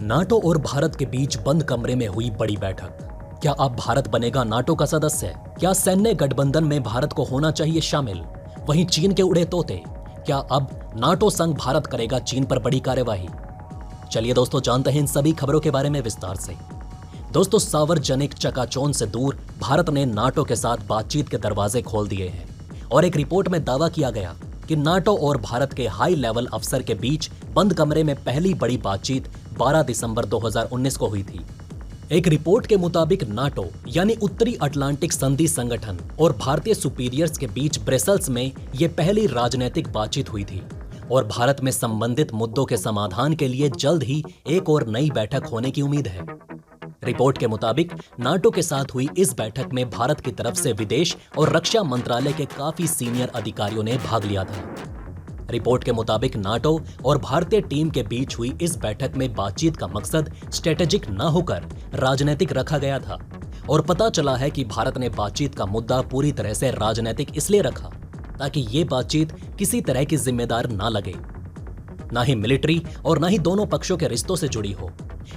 NATO और भारत के बीच बंद कमरे में हुई बड़ी बैठक। क्या अब भारत बनेगा नाटो का सदस्य? क्या सैन्य गठबंधन में भारत को होना चाहिए शामिल? वहीं चीन के उड़े तोते। क्या अब नाटो संग भारत करेगा चीन पर बड़ी कार्यवाही? चलिए दोस्तों, जानते हैं इन सभी खबरों के बारे में विस्तार से। दोस्तों, सार्वजनिक चकाचौंध से दूर भारत ने नाटो के साथ बातचीत के दरवाजे खोल दिए हैं और एक रिपोर्ट में दावा किया गया कि नाटो और भारत के हाई लेवल अफसर के बीच बंद कमरे में पहली बड़ी बातचीत 12 दिसंबर 2019 को हुई थी। एक रिपोर्ट के मुताबिक नाटो यानी उत्तरी अटलांटिक संधि संगठन और भारतीय सुपीरियर्स के बीच ब्रसेल्स में यह पहली राजनीतिक बातचीत हुई थी और भारत में संबंधित मुद्दों के समाधान के लिए जल्द ही एक और नई बैठक होने की उम्मीद है। रिपोर्ट के मुताबिक नाटो के साथ हुई इस बैठक में भारत की तरफ से विदेश और रक्षा मंत्रालय के काफी सीनियर अधिकारियों ने भाग लिया था। रिपोर्ट के मुताबिक नाटो और भारतीय टीम के बीच हुई इस बैठक में बातचीत का मकसद स्ट्रेटेजिक न होकर राजनीतिक रखा गया था और पता चला है कि भारत ने बातचीत का मुद्दा पूरी तरह से राजनीतिक इसलिए रखा ताकि ये बातचीत किसी तरह की जिम्मेदार ना लगे, ना ही मिलिट्री और ना ही दोनों पक्षों के रिश्तों से जुड़ी हो।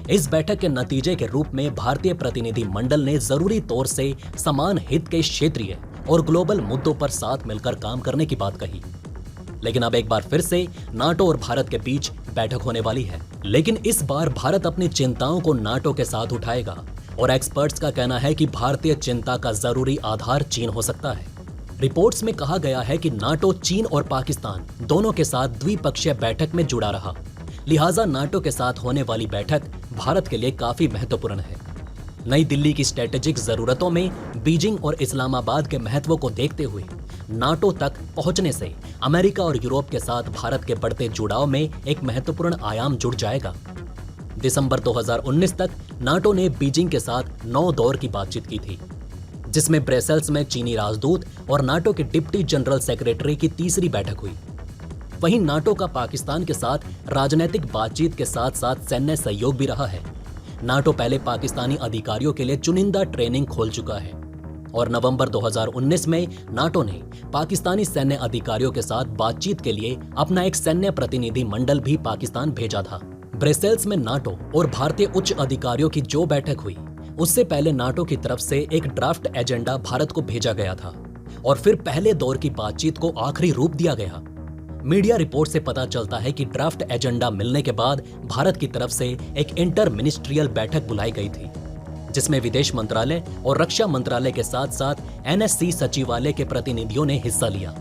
इस बैठक के नतीजे के रूप में भारतीय प्रतिनिधि मंडल ने जरूरी तौर से समान हित के क्षेत्रीय और ग्लोबल मुद्दों पर साथ मिलकर काम करने की बात कही। लेकिन अब एक बार फिर से नाटो और भारत के बीच बैठक होने वाली है, लेकिन इस बार भारत अपनी चिंताओं को नाटो के साथ उठाएगा और एक्सपर्ट्स का कहना है कि भारतीय चिंता का जरूरी आधार चीन हो सकता है। रिपोर्ट्स में कहा गया है कि नाटो चीन और पाकिस्तान दोनों के साथ द्विपक्षीय बैठक में जुड़ा रहा, लिहाजा नाटो के साथ होने वाली बैठक भारत के लिए काफी महत्वपूर्ण है। नई दिल्ली की स्ट्रेटेजिक जरूरतों में बीजिंग और इस्लामाबाद के महत्व को देखते हुए नाटो तक पहुंचने से अमेरिका और यूरोप के साथ भारत के बढ़ते जुड़ाव में एक महत्वपूर्ण आयाम जुड़ जाएगा। दिसंबर 2019 तक नाटो ने बीजिंग के साथ 9 दौर की बातचीत की थी, जिसमें ब्रसेल्स में चीनी राजदूत और नाटो के डिप्टी जनरल सेक्रेटरी की तीसरी बैठक हुई। वहीं नाटो का पाकिस्तान के साथ राजनीतिक बातचीत के साथ साथ सैन्य सहयोग भी रहा है। नाटो पहले पाकिस्तानी अधिकारियों के लिए चुनिंदा ट्रेनिंग खोल चुका है और नवंबर 2019 में नाटो ने पाकिस्तानी सैन्य अधिकारियों के साथ बातचीत के लिए अपना एक सैन्य प्रतिनिधि मंडल भी पाकिस्तान भेजा था। ब्रसेल्स में नाटो और भारतीय उच्च अधिकारियों की जो बैठक हुई, उससे पहले नाटो की तरफ से एक ड्राफ्ट एजेंडा भारत को भेजा गया था और फिर पहले दौर की बातचीत को आखिरी रूप दिया गया। मीडिया रिपोर्ट से पता चलता है कि ड्राफ्ट एजेंडा मिलने के बाद भारत की तरफ से एक इंटर मिनिस्ट्रियल बैठक बुलाई गई थी, जिसमें विदेश मंत्रालय और रक्षा मंत्रालय के साथ साथ एनएससी सचिवालय के प्रतिनिधियों ने हिस्सा लिया।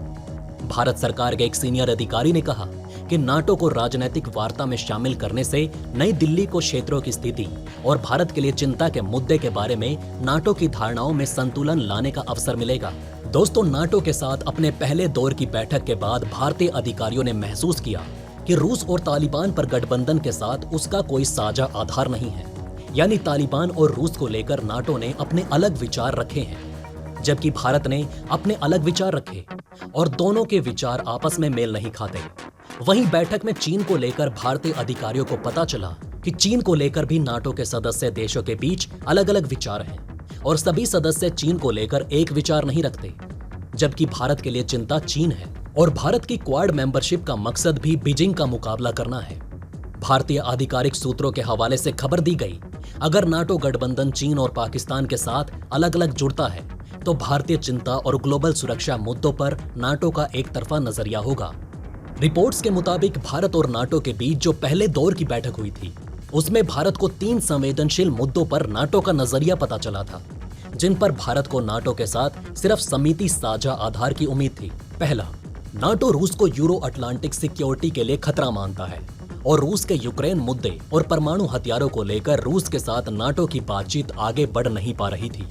भारत सरकार के एक सीनियर अधिकारी ने कहा कि नाटो को राजनीतिक वार्ता में शामिल करने से नई दिल्ली को क्षेत्रों की स्थिति और भारत के लिए चिंता के मुद्दे के बारे में नाटो की धारणाओं में संतुलन लाने का अवसर मिलेगा। दोस्तों, नाटो के साथ अपने पहले दौर की बैठक के बाद भारतीय अधिकारियों ने महसूस किया कि रूस और तालिबान पर गठबंधन के साथ उसका कोई साझा आधार नहीं है, यानी तालिबान और रूस को लेकर नाटो ने अपने अलग विचार रखे हैं, जबकि भारत ने अपने अलग विचार रखे और दोनों के विचार आपस में मेल नहीं खाते। वहीं बैठक में चीन को लेकर भारतीय अधिकारियों को पता चला कि चीन को लेकर भी नाटो के सदस्य देशों के बीच अलग अलग विचार हैं और सभी सदस्य चीन को लेकर एक विचार नहीं रखते, जबकि भारत के लिए चिंता चीन है और भारत की क्वाड मेंबरशिप का मकसद भी बीजिंग का मुकाबला करना है। भारतीय आधिकारिक सूत्रों के हवाले से खबर दी गई, अगर नाटो गठबंधन चीन और पाकिस्तान के साथ अलग अलग जुड़ता है तो भारतीय चिंता और ग्लोबल सुरक्षा मुद्दों पर नाटो का एक तरफा नजरिया होगा। रिपोर्ट्स के मुताबिक भारत और नाटो के बीच जो पहले दौर की बैठक हुई थी, उसमें भारत को 3 संवेदनशील मुद्दों पर नाटो का नजरिया पता चला था, जिन पर भारत को नाटो के साथ सिर्फ समिति साझा आधार की उम्मीद थी। पहला, नाटो रूस को यूरो अटलांटिक सिक्योरिटी के लिए खतरा मानता है और रूस के यूक्रेन मुद्दे और परमाणु हथियारों को लेकर रूस के साथ नाटो की बातचीत आगे बढ़ नहीं पा रही थी।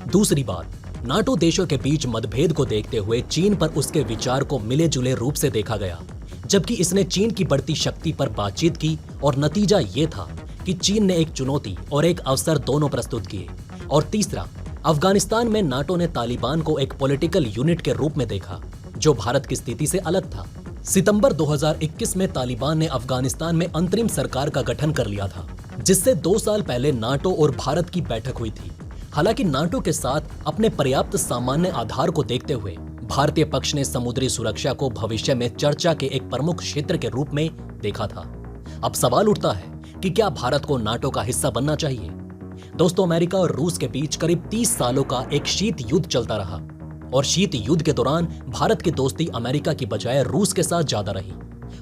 दूसरी बात, नाटो देशों के बीच मतभेद को देखते हुए चीन पर उसके विचार को मिले जुले रूप से देखा गया, जबकि इसने चीन की बढ़ती शक्ति पर बातचीत की और नतीजा ये था कि चीन ने एक चुनौती और एक अवसर दोनों प्रस्तुत किए। और तीसरा, अफगानिस्तान में नाटो ने तालिबान को एक पॉलिटिकल यूनिट के रूप में देखा, जो भारत की स्थिति से अलग था। सितंबर 2021 में तालिबान ने अफगानिस्तान में अंतरिम सरकार का गठन कर लिया था, जिससे 2 साल पहले नाटो और भारत की बैठक हुई थी। हालांकि नाटो के साथ अपने पर्याप्त सामान्य आधार को देखते हुए भारतीय पक्ष ने समुद्री सुरक्षा को भविष्य में चर्चा के एक प्रमुख क्षेत्र के रूप में देखा था। अब सवाल उठता है कि क्या भारत को नाटो का हिस्सा बनना चाहिए। दोस्तों, अमेरिका और रूस के बीच करीब 30 सालों का एक शीत युद्ध चलता रहा और शीत युद्ध के दौरान भारत की दोस्ती अमेरिका की बजाय रूस के साथ ज्यादा रही।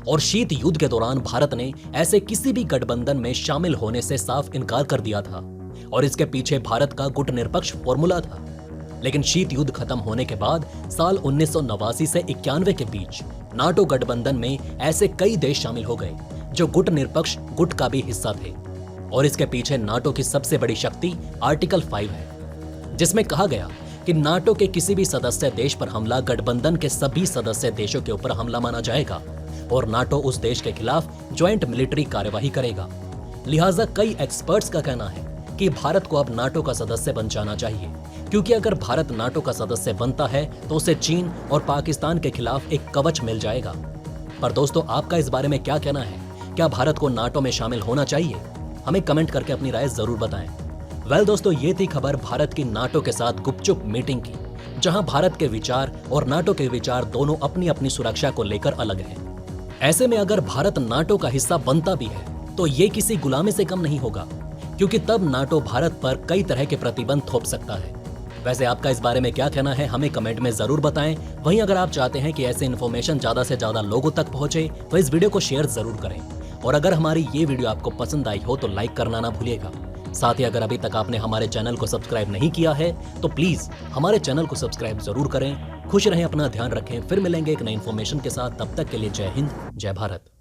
और शीत युद्ध के दौरान भारत ने ऐसे किसी भी गठबंधन में शामिल होने से साफ इनकार कर दिया था और इसके पीछे भारत का गुटनिरपेक्ष फॉर्मूला था। लेकिन शीत युद्ध खत्म होने के बाद साल 1989 से 91 के बीच नाटो गठबंधन में ऐसे कई देश शामिल हो गए जो गुटनिरपेक्ष गुट का भी हिस्सा थे। और इसके पीछे नाटो की सबसे बड़ी शक्ति आर्टिकल 5 है, जिसमें कहा गया कि नाटो के किसी भी सदस्य देश पर हमला गठबंधन के सभी सदस्य देशों के ऊपर हमला माना जाएगा और नाटो उस देश के खिलाफ ज्वाइंट मिलिट्री कार्यवाही करेगा। लिहाजा कई एक्सपर्ट्स का कहना है कि भारत को अब नाटो का सदस्य बन जाना चाहिए, क्योंकि अगर भारत नाटो का सदस्य बनता है तो उसे चीन और पाकिस्तान के खिलाफ एक कवच मिल जाएगा। पर दोस्तों, आपका इस बारे में क्या कहना है? क्या भारत को नाटो में शामिल होना चाहिए? हमें कमेंट करके अपनी राय जरूर बताएं। वेल दोस्तों, ये थी खबर भारत की नाटो के साथ गुपचुप मीटिंग की, जहां भारत के विचार और नाटो के विचार दोनों अपनी अपनी सुरक्षा को लेकर अलग हैं। ऐसे में अगर भारत नाटो का हिस्सा बनता भी है तो ये किसी गुलामी से कम नहीं होगा, क्योंकि तब नाटो भारत पर कई तरह के प्रतिबंध थोप सकता है। वैसे आपका इस बारे में क्या कहना है, हमें कमेंट में जरूर बताएं। वहीं अगर आप चाहते हैं कि ऐसे इन्फॉर्मेशन ज्यादा से ज्यादा लोगों तक पहुंचे तो इस वीडियो को शेयर जरूर करें। और अगर हमारी ये वीडियो आपको पसंद आई हो तो लाइक करना ना भूलिएगा। साथ ही अगर अभी तक आपने हमारे चैनल को सब्सक्राइब नहीं किया है तो प्लीज हमारे चैनल को सब्सक्राइब जरूर करें। खुश रहें, अपना ध्यान रखें। फिर मिलेंगे एक नई इन्फॉर्मेशन के साथ। तब तक के लिए जय हिंद, जय भारत।